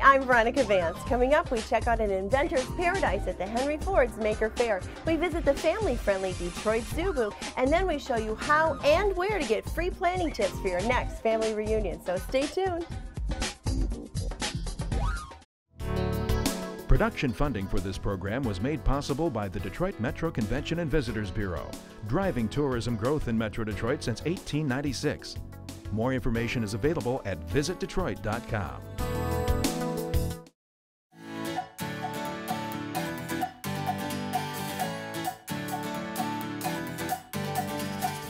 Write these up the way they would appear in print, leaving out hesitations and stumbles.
Hi, I'm Veronica Vance. Coming up, we check out an inventor's paradise at the Henry Ford's Maker Faire. We visit the family-friendly Detroit Zoo booth, and then we show you how and where to get free planning tips for your next family reunion. So stay tuned. Production funding for this program was made possible by the Detroit Metro Convention and Visitors Bureau, driving tourism growth in Metro Detroit since 1896. More information is available at visitdetroit.com.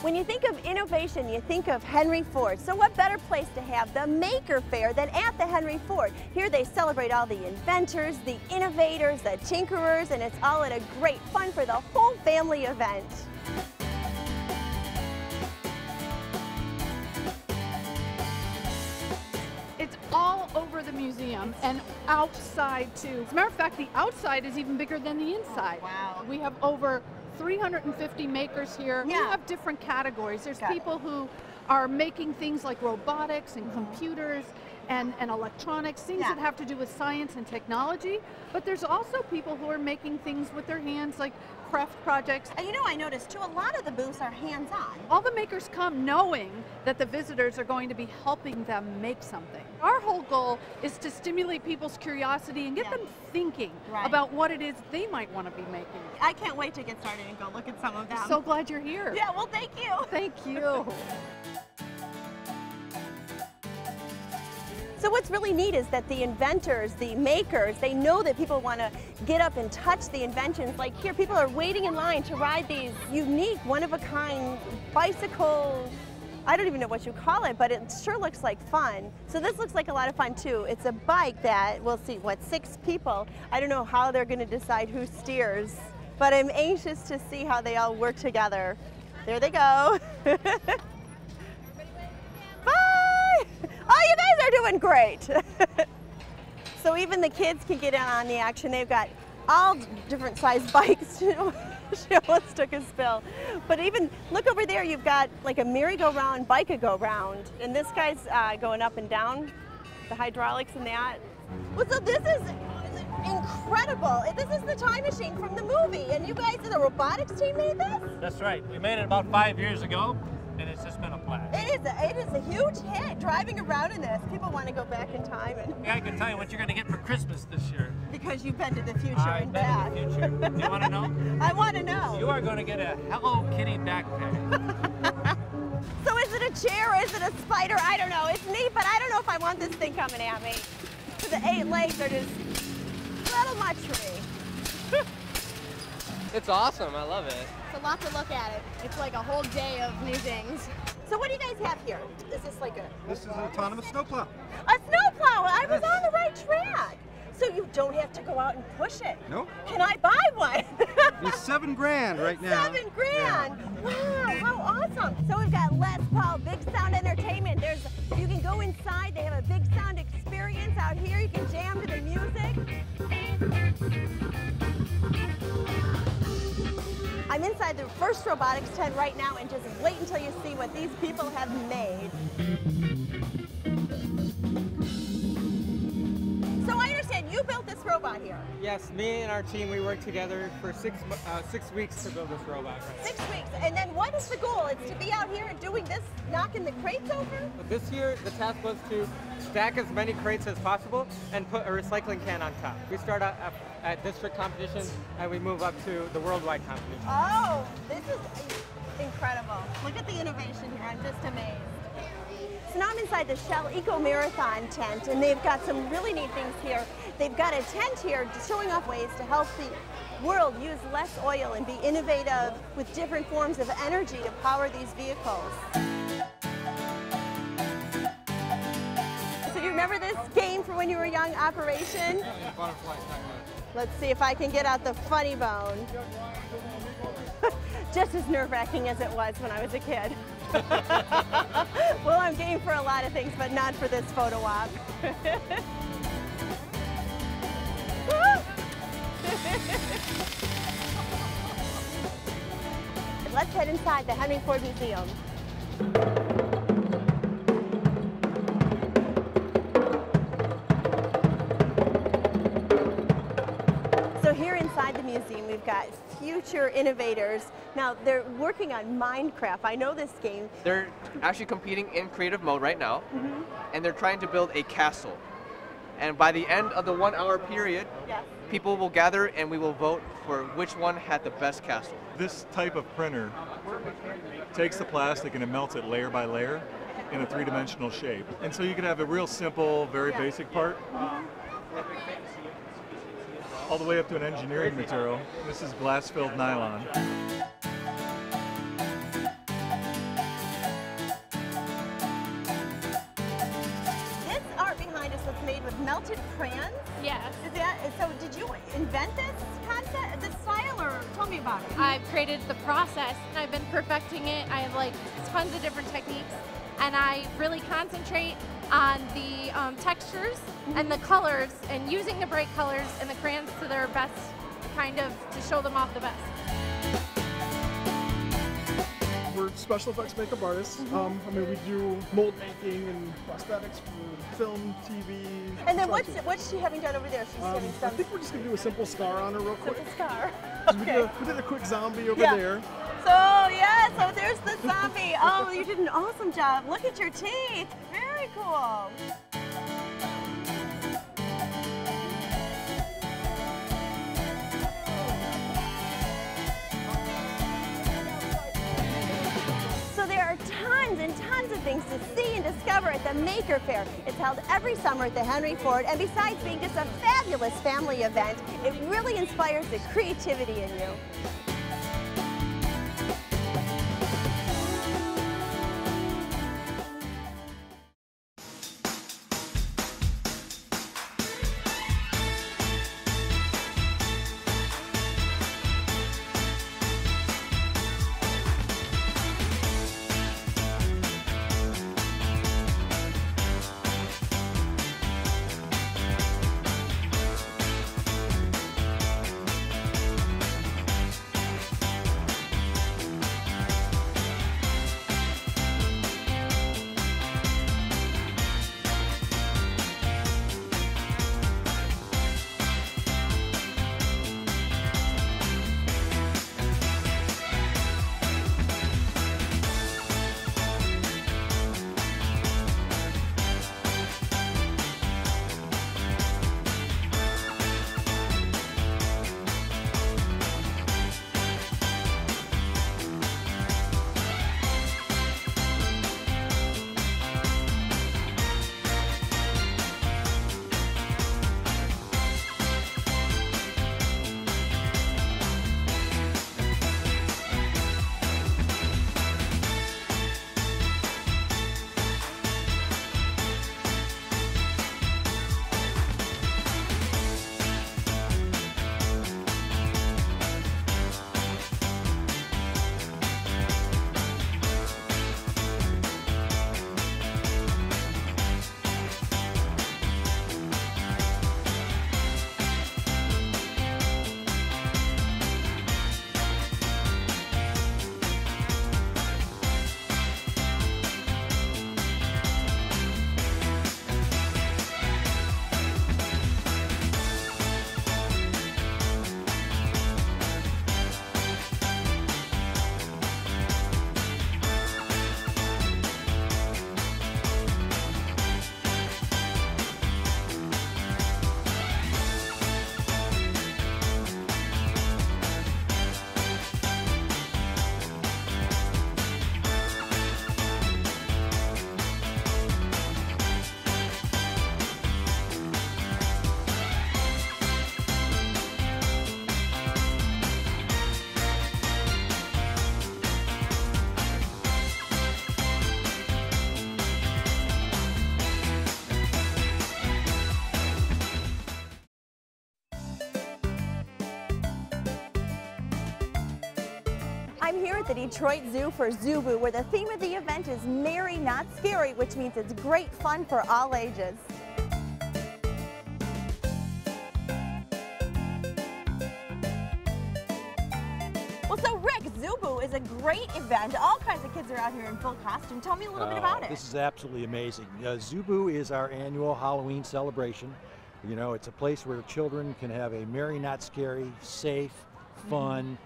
When you think of innovation, you think of Henry Ford. So what better place to have the Maker Faire than at the Henry Ford? Here they celebrate all the inventors, the innovators, the tinkerers, and it's all at a great fun for the whole family event. It's all over the museum and outside too. As a matter of fact, the outside is even bigger than the inside. Oh, wow. We have over 350 makers here. Yeah. We have different categories. There's Got it. people who are making things like robotics and computers and electronics, things that have to do with science and technology. But there's also people who are making things with their hands, like craft projects. And you know, I noticed too, a lot of the booths are hands-on. All the makers come knowing that the visitors are going to be helping them make something. Our whole goal is to stimulate people's curiosity and get them thinking about what it is they might want to be making. I can't wait to get started and go look at some of them. So glad you're here. Yeah, well, thank you. Thank you. So what's really neat is that the inventors, the makers, they know that people want to get up and touch the inventions. Like here, people are waiting in line to ride these unique, one-of-a-kind bicycle. I don't even know what you call it, but it sure looks like fun. So this looks like a lot of fun too. It's a bike that, we'll see, what, 6 people. I don't know how they're going to decide who steers, but I'm anxious to see how they all work together. There they go. Oh, you guys are doing great. So even the kids can get in on the action. They've got all different size bikes. She almost took a spill. But even, look over there, you've got like a merry-go-round, bike-a-go-round. And this guy's going up and down, the hydraulics and that. Well, so this is incredible. This is the time machine from the movie. And you guys, the robotics team made this? That's right. We made it about 5 years ago. And it's just been a blast. It is a huge hit, driving around in this. People want to go back in time. Yeah, I can tell you what you're going to get for Christmas this year. Because you've been to the future I've and been back. to the future. Do you want to know? I want to know. You are going to get a Hello Kitty backpack. So is it a chair or is it a spider? I don't know. It's neat, but I don't know if I want this thing coming at me. So the 8 legs are just a little much for me. It's awesome. I love it. It's a lot to look at it. It's like a whole day of new things. So what do you guys have here? Is this like a... This is an autonomous snowplow. A snowplow! I was on the right track. So you don't have to go out and push it. Nope. Can I buy one? It's $7 grand right now. $7 grand! Yeah. Wow, how awesome! So we've got Les Paul, Big Sound Entertainment. You can go inside. They have a big sound experience out here. You can jam to the music. I'm inside the first robotics tent right now, and just wait until you see what these people have made. So I understand you built this robot here. Yes, me and our team, we worked together for 6 weeks to build this robot. 6 weeks, and then what is the goal? It's to be out here and doing this, knocking the crates over? But this year, the task was to stack as many crates as possible and put a recycling can on top. We start out at district competitions and we move up to the worldwide competition. Oh, this is incredible. Look at the innovation here. I'm just amazed. So now I'm inside the Shell Eco Marathon tent, and they've got some really neat things here. They've got a tent here showing off ways to help the world use less oil and be innovative with different forms of energy to power these vehicles. So do you remember this game from when you were young, Operation? Let's see if I can get out the funny bone. Just as nerve-wracking as it was when I was a kid. Well, I'm game for a lot of things, but not for this photo op. Let's head inside the Henry Ford Museum. future innovators. Now, they're working on Minecraft. I know this game. They're actually competing in creative mode right now, and they're trying to build a castle. And by the end of the 1 hour period, people will gather and we will vote for which one had the best castle. This type of printer takes the plastic and it melts it layer by layer in a three-dimensional shape. And so you could have a real simple, very basic part, all the way up to an engineering material. This is glass-filled nylon. This art behind us was made with melted crayons? Yes. So did you invent this concept, this style, or tell me about it? I've created the process and I've been perfecting it. I have like tons of different techniques and I really concentrate on the textures and the colors and using the bright colors and the crayons to their best, kind of to show them off the best. We're special effects makeup artists. I mean, we do mold making and prosthetics for film, TV. And then what's she having done over there? She's having I some think we're just gonna do a simple scar on her real quick. simple scar. We did a quick zombie over there. So there's the zombie. Oh, you did an awesome job. Look at your teeth. Very cool. So there are tons and tons of things to see and discover at the Maker Faire. It's held every summer at the Henry Ford, and besides being just a fabulous family event, it really inspires the creativity in you. I'm here at the Detroit Zoo for Zoo-Boo, where the theme of the event is Merry Not Scary, which means it's great fun for all ages. Well, so Rick, Zoo-Boo is a great event. All kinds of kids are out here in full costume. Tell me a little bit about it. This is absolutely amazing. Zoo-Boo is our annual Halloween celebration. You know, it's a place where children can have a merry, not scary, safe, fun,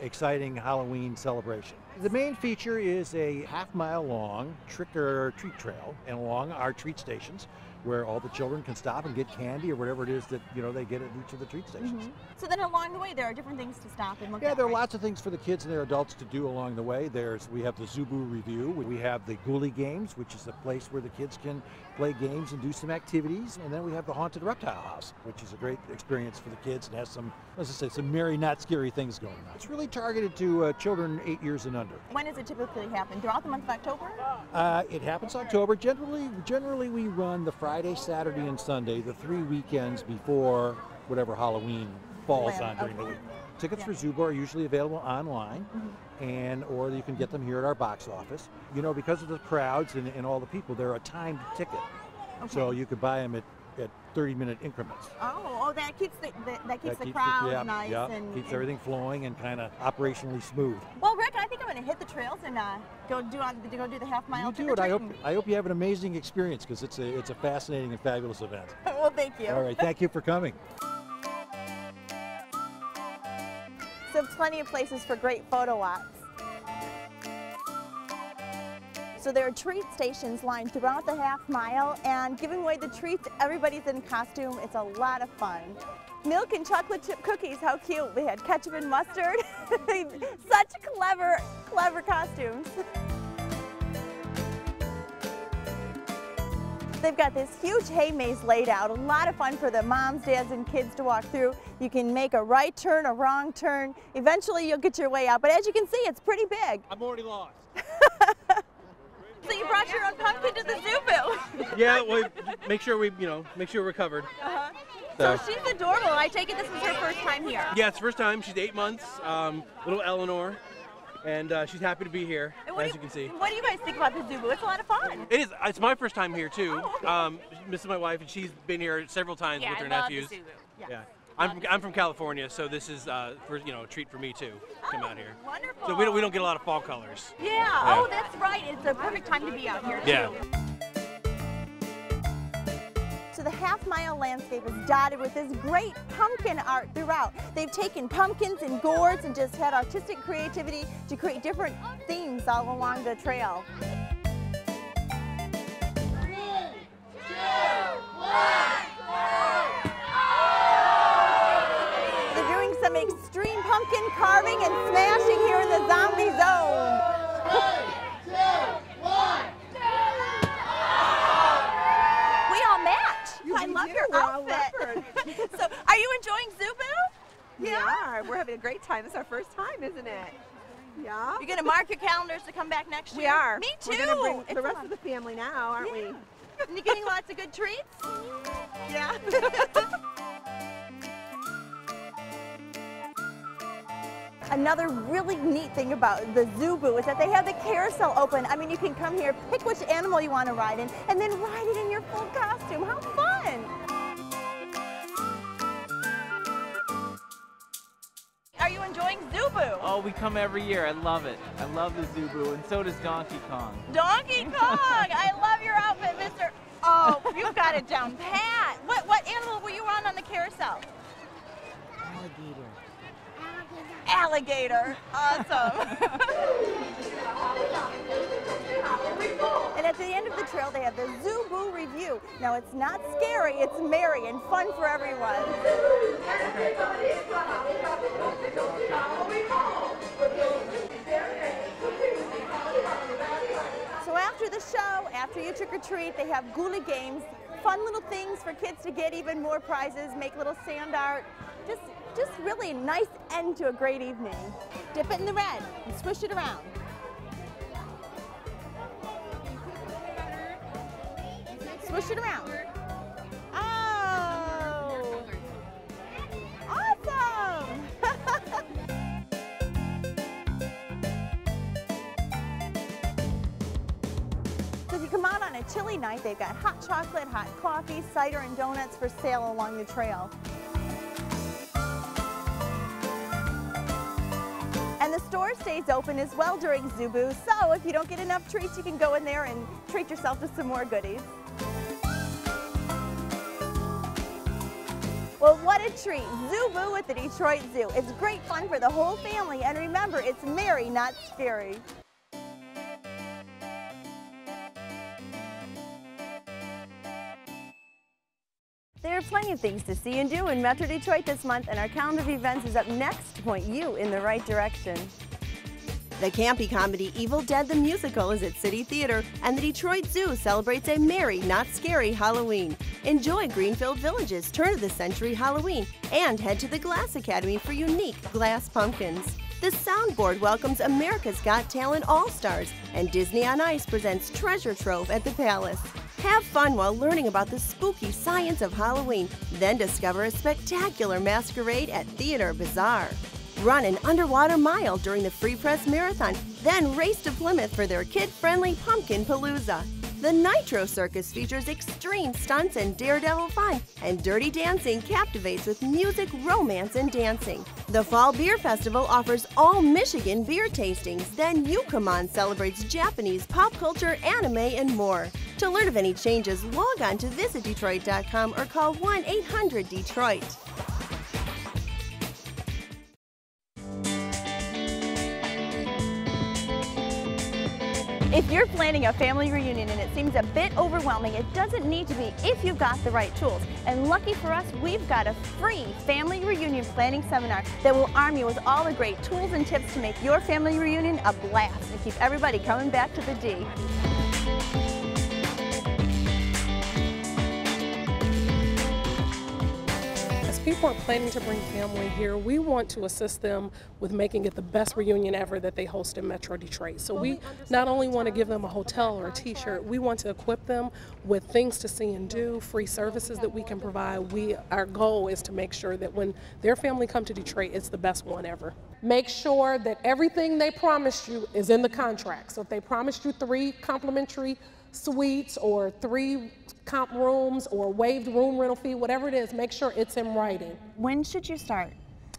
exciting Halloween celebration. The main feature is a half-mile long trick-or-treat trail and along our treat stations, where all the children can stop and get candy or whatever it is that they get at each of the treat stations. So then along the way there are different things to stop and look at. Yeah, there are lots of things for the kids and their adults to do along the way. We have the Zubu Review, we have the Ghoulie Games, which is a place where the kids can play games and do some activities, and then we have the Haunted Reptile House, which is a great experience for the kids and has some, as I say, some merry, not scary things going on. It's really targeted to children 8 years and under. When does it typically happen? Throughout the month of October? It happens October. Generally we run the Friday, Saturday, and Sunday, the 3 weekends before whatever Halloween falls on during the week. Tickets for Zubu are usually available online, or you can get them here at our box office. Because of the crowds and all the people, they're a timed ticket, so you could buy them at 30-minute increments. Oh, that keeps the crowd nice and keeps everything flowing and kind of operationally smooth. Well, Rick, I think I'm going to hit the trails and go do the half-mile. You do it. I hope you have an amazing experience, because it's a fascinating and fabulous event. Well, thank you. All right, thank you for coming. So plenty of places for great photo ops. So there are treat stations lined throughout the half mile, and giving away the treats, everybody's in costume. It's a lot of fun. Milk and chocolate chip cookies, how cute. We had ketchup and mustard. Such clever costumes. They've got this huge hay maze laid out, a lot of fun for the moms, dads, and kids to walk through. You can make a right turn, a wrong turn. Eventually you'll get your way out, but as you can see, it's pretty big. I'm already lost. So you brought your own pumpkin to the Zubu. Yeah, well, make sure we're covered. So she's adorable. I take it this was her first time here. Yeah, it's first time. She's 8 months, little Eleanor. And she's happy to be here, as you can see. What do you guys think about the Zubu? It's a lot of fun. It is. It's my first time here too. This is my wife, and she's been here several times with her nephews. The Zubu. Yeah. I'm from California, so this is a treat for me too. Come out here. Wonderful. So we don't get a lot of fall colors. Yeah. Oh, that's right. It's a perfect time to be out here too. Yeah. So the half-mile landscape is dotted with this great pumpkin art throughout. They've taken pumpkins and gourds and just had artistic creativity to create different themes all along the trail. 3, 2, 1, They're doing some extreme pumpkin carving and smashing here in the zombie zone. 3, 2, 1. I love your outfit. So, are you enjoying Zubu? Yeah, we're having a great time. It's our first time, isn't it? Yeah. You're going to mark your calendars to come back next year? We are. Me too. We're going to bring the rest of the family now, aren't we? And you're getting lots of good treats? Yeah. Another really neat thing about the Zubu is that they have the carousel open. I mean, you can come here, pick which animal you want to ride in, and then ride it in your full costume. How fun! Are you enjoying Zubu? Oh, we come every year. I love it. I love the Zubu, and so does Donkey Kong. Donkey Kong! I love your outfit, mister. Oh, you've got it down pat. What animal were you on the carousel? Alligator. Alligator. Awesome. And at the end of the trail, they have the Zubu Review. Now, it's not scary, it's merry and fun for everyone. So after the show, after you trick or treat, they have Ghoulie Games, fun little things for kids to get even more prizes, make little sand art. Just really a nice end to a great evening. Dip it in the red and swish it around. Swish it around. Oh! Awesome! So if you come out on a chilly night, they've got hot chocolate, hot coffee, cider, and donuts for sale along the trail. And the store stays open as well during Zubu, so if you don't get enough treats, you can go in there and treat yourself to some more goodies. Well, what a treat. Zoo Boo at the Detroit Zoo. It's great fun for the whole family, and remember, it's merry, not scary. There are plenty of things to see and do in Metro Detroit this month, and our calendar of events is up next to point you in the right direction. The campy comedy Evil Dead the Musical is at City Theater, and the Detroit Zoo celebrates a merry, not scary Halloween. Enjoy Greenfield Village's turn-of-the-century Halloween, and head to the Glass Academy for unique glass pumpkins. The Soundboard welcomes America's Got Talent All-Stars, and Disney on Ice presents Treasure Trove at the Palace. Have fun while learning about the spooky science of Halloween, then discover a spectacular masquerade at Theater Bazaar. Run an underwater mile during the Free Press Marathon, then race to Plymouth for their kid-friendly Pumpkin Palooza. The Nitro Circus features extreme stunts and daredevil fun, and Dirty Dancing captivates with music, romance, and dancing. The Fall Beer Festival offers all Michigan beer tastings, then Yucamon celebrates Japanese pop culture, anime, and more. To learn of any changes, log on to visitdetroit.com or call 1-800-DETROIT. If you're planning a family reunion and it seems a bit overwhelming, it doesn't need to be if you've got the right tools. And lucky for us, we've got a free family reunion planning seminar that will arm you with all the great tools and tips to make your family reunion a blast and keep everybody coming back to the D. People are planning to bring family here. We want to assist them with making it the best reunion ever that they host in Metro Detroit. So we not only want to give them a hotel or a t-shirt, we want to equip them with things to see and do, free services that we can provide. Our goal is to make sure that when their family come to Detroit, it's the best one ever. Make sure that everything they promised you is in the contract. So if they promised you 3 complimentary suites or 3 comp rooms or waived room rental fee, whatever it is, make sure it's in writing. When should you start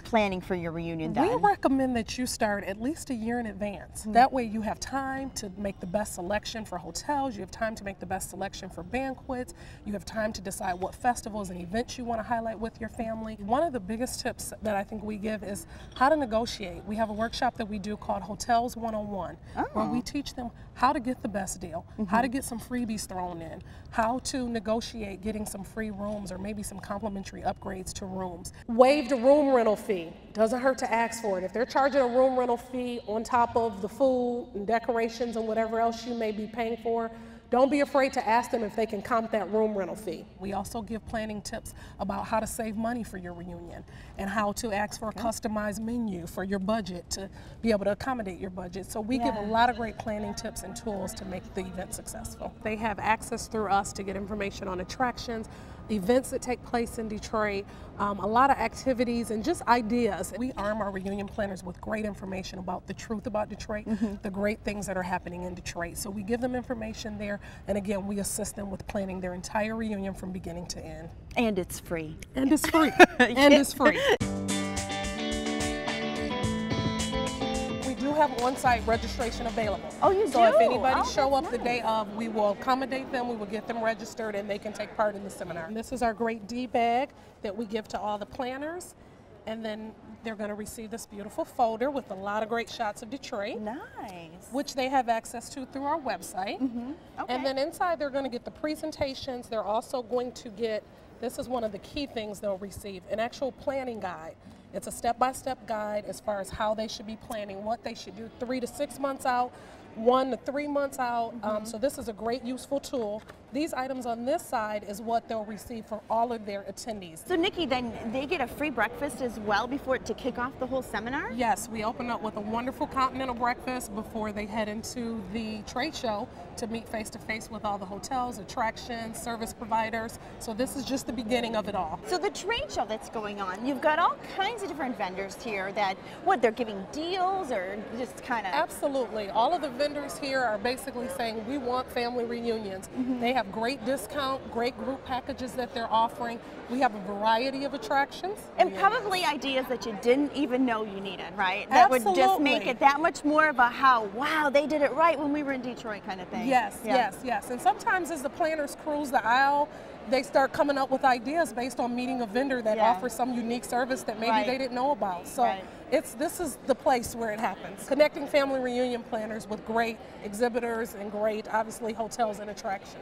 planning for your reunion then? We recommend that you start at least a year in advance. That way you have time to make the best selection for hotels, you have time to make the best selection for banquets, you have time to decide what festivals and events you want to highlight with your family. One of the biggest tips that I think we give is how to negotiate. We have a workshop that we do called Hotels 101, where we teach them how to get the best deal, how to get some freebies thrown in, how to negotiate getting some free rooms or maybe some complimentary upgrades to rooms. Waived room rental fee. Doesn't hurt to ask for it. If they're charging a room rental fee on top of the food and decorations and whatever else you may be paying for, don't be afraid to ask them if they can comp that room rental fee. We also give planning tips about how to save money for your reunion and how to ask for a customized menu for your budget to be able to accommodate your budget. So we give a lot of great planning tips and tools to make the event successful. They have access through us to get information on attractions, events that take place in Detroit, a lot of activities and just ideas. We arm our reunion planners with great information about the truth about Detroit, the great things that are happening in Detroit. So we give them information there, and again, we assist them with planning their entire reunion from beginning to end. And it's free. And it's free. And it's free. We have on-site registration available. Oh, you do? So if anybody show up the day of, we will accommodate them, we will get them registered, and they can take part in the seminar. And this is our great D bag that we give to all the planners, and then they're going to receive this beautiful folder with a lot of great shots of Detroit. Nice. Which they have access to through our website. Okay. And then inside they're going to get the presentations. They're also going to get, this is one of the key things they'll receive, an actual planning guide. It's a step-by-step guide as far as how they should be planning, what they should do 3 to 6 months out, 1 to 3 months out. So this is a great useful tool. These items on this side is what they'll receive for all of their attendees. So Nikki, then they get a free breakfast as well to kick off the whole seminar? Yes, we open up with a wonderful continental breakfast before they head into the trade show to meet face-to-face with all the hotels, attractions, service providers. So this is just the beginning of it all. So the trade show that's going on, you've got all kinds of different vendors here that, they're giving deals or just kind of? Absolutely. All of the vendors here are basically saying we want family reunions. They have great discount, great group packages that they're offering. We have a variety of attractions. And probably ideas that you didn't even know you needed, right? That would just make it that much more of a wow, they did it right when we were in Detroit kind of thing. Yes, yes, yes. And sometimes as the planners cruise the aisle, they start coming up with ideas based on meeting a vendor that offers some unique service that maybe they didn't know about. So this is the place where it happens. Connecting family reunion planners with great exhibitors and great, obviously, hotels and attractions.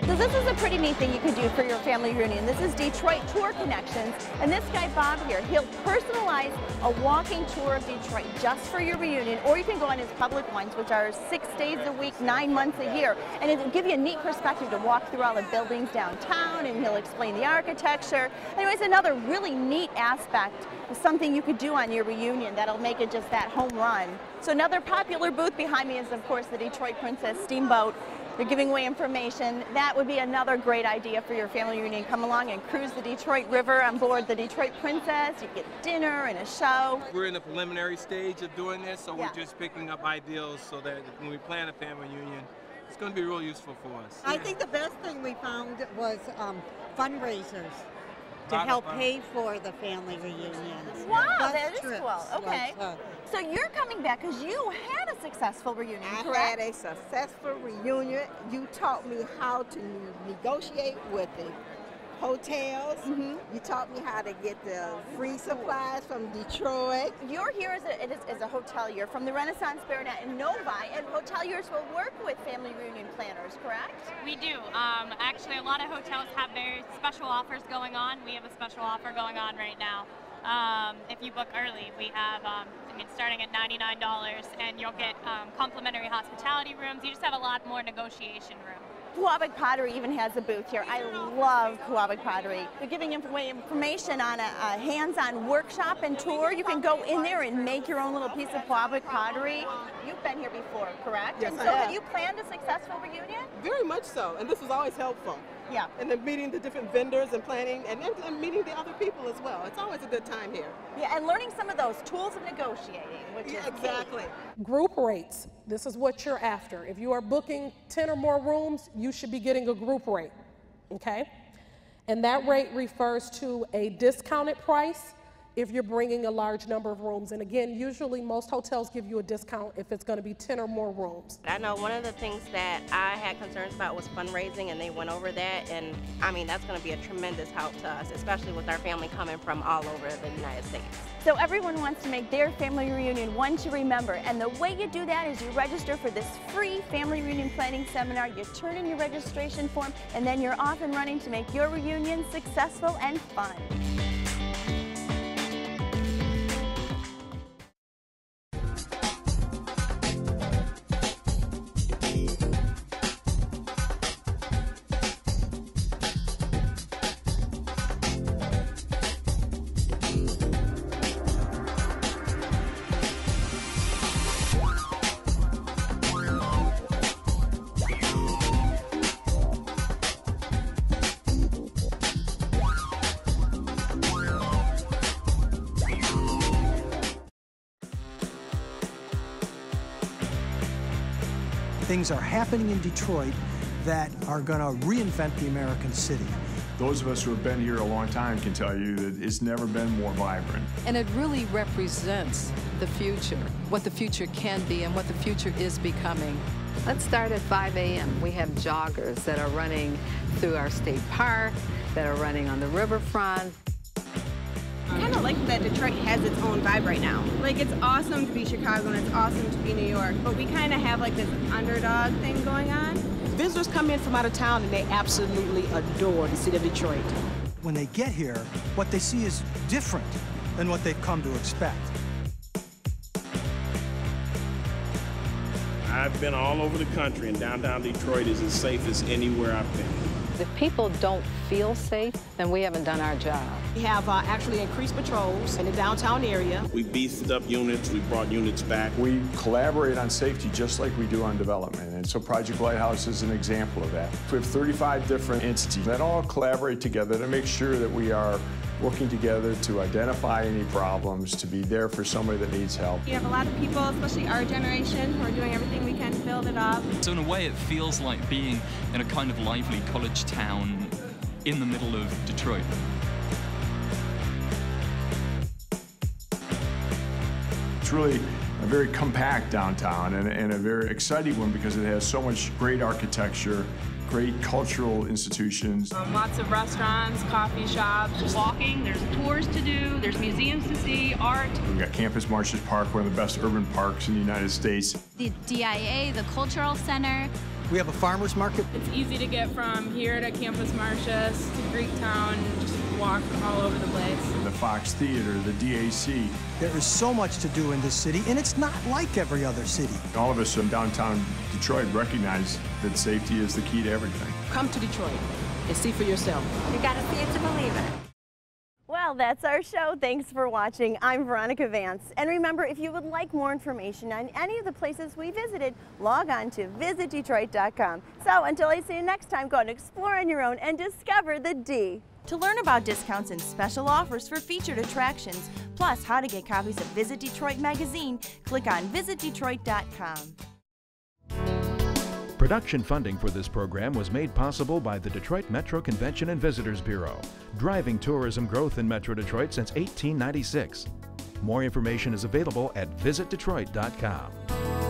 So this is a pretty neat thing you can do for your family reunion. This is Detroit Tour Connections, and this guy Bob here, he'll personalize a walking tour of Detroit just for your reunion, or you can go on his public ones, which are 6 days a week, 9 months a year, and it'll give you a neat perspective to walk through all the buildings downtown, and he'll explain the architecture. Anyways, another really neat aspect of something you could do on your reunion that'll make it just that home run. So another popular booth behind me is, of course, the Detroit Princess Steamboat. They're giving away information. That would be another great idea for your family reunion. Come along and cruise the Detroit River on board the Detroit Princess. You get dinner and a show. We're in the preliminary stage of doing this, so we're just picking up ideas so that when we plan a family reunion, it's going to be real useful for us. I think the best thing we found was fundraisers to help pay for the family reunions. Wow, that is cool. Okay. So you're coming back because you had a successful reunion, correct? I had a successful reunion. You taught me how to negotiate with the hotels. You taught me how to get the free supplies from Detroit. You're here as a hotelier from the Renaissance Baronet in Novi, and hoteliers will work with family reunion planners, correct? We do. Actually, a lot of hotels have very special offers going on. We have a special offer going on right now. If you book early, we have starting at $99, and you'll get complimentary hospitality rooms. You just have a lot more negotiation room. Quebec Pottery even has a booth here. I love Quebec Pottery. They're giving away information on a hands-on workshop and tour. You can go in there and make your own little piece of Quebec Pottery. You've been here before, correct? Yes, and I so have. have you planned a successful reunion? Very much so, and this is always helpful. Yeah. And then meeting the different vendors and planning and meeting the other people as well. It's always a good time here. Yeah, and learning some of those tools of negotiating, which is exactly. Group rates, this is what you're after. If you are booking 10 or more rooms, you should be getting a group rate, okay? And that rate refers to a discounted price if you're bringing a large number of rooms. And again, usually most hotels give you a discount if it's going to be 10 or more rooms. I know one of the things that I had concerns about was fundraising, and they went over that, and I mean, that's going to be a tremendous help to us, especially with our family coming from all over the United States. So everyone wants to make their family reunion one to remember, and the way you do that is you register for this free family reunion planning seminar, you turn in your registration form, and then you're off and running to make your reunion successful and fun. Things are happening in Detroit that are going to reinvent the American city. Those of us who have been here a long time can tell you that it's never been more vibrant. And it really represents the future, what the future can be and what the future is becoming. Let's start at 5 a.m. We have joggers that are running through our state park, that are running on the riverfront. I kind of like that Detroit has its own vibe right now. Like, it's awesome to be Chicago and it's awesome to be New York, but we kind of have like this underdog thing going on. Visitors come in from out of town and they absolutely adore the city of Detroit. When they get here, what they see is different than what they've come to expect. I've been all over the country, and downtown Detroit is as safe as anywhere I've been. If people don't feel safe, then we haven't done our job. We have actually increased patrols in the downtown area. We beefed up units, we brought units back. We collaborate on safety just like we do on development, and so Project Lighthouse is an example of that. We have 35 different entities that all collaborate together to make sure that we are working together to identify any problems, to be there for somebody that needs help. We have a lot of people, especially our generation, who are doing everything we can to build it up. So in a way it feels like being in a kind of lively college town in the middle of Detroit. It's really a very compact downtown and a very exciting one because it has so much great architecture, great cultural institutions. Lots of restaurants, coffee shops. There's walking, there's tours to do, there's museums to see, art. We've got Campus Martius Park, one of the best urban parks in the United States. The DIA, the Cultural Center. We have a farmer's market. It's easy to get from here to Campus Martius to Greektown, just walk all over the place. The Fox Theater, the DAC. There is so much to do in this city, and it's not like every other city. All of us in downtown Detroit recognize that safety is the key to everything. Come to Detroit and see for yourself. You gotta see it to believe it. Well, that's our show. Thanks for watching. I'm Veronica Vance. And remember, if you would like more information on any of the places we visited, log on to visitdetroit.com. So until I see you next time, go and explore on your own and discover the D. To learn about discounts and special offers for featured attractions, plus how to get copies of Visit Detroit magazine, click on visitdetroit.com. Production funding for this program was made possible by the Detroit Metro Convention and Visitors Bureau, driving tourism growth in Metro Detroit since 1896. More information is available at visitdetroit.com.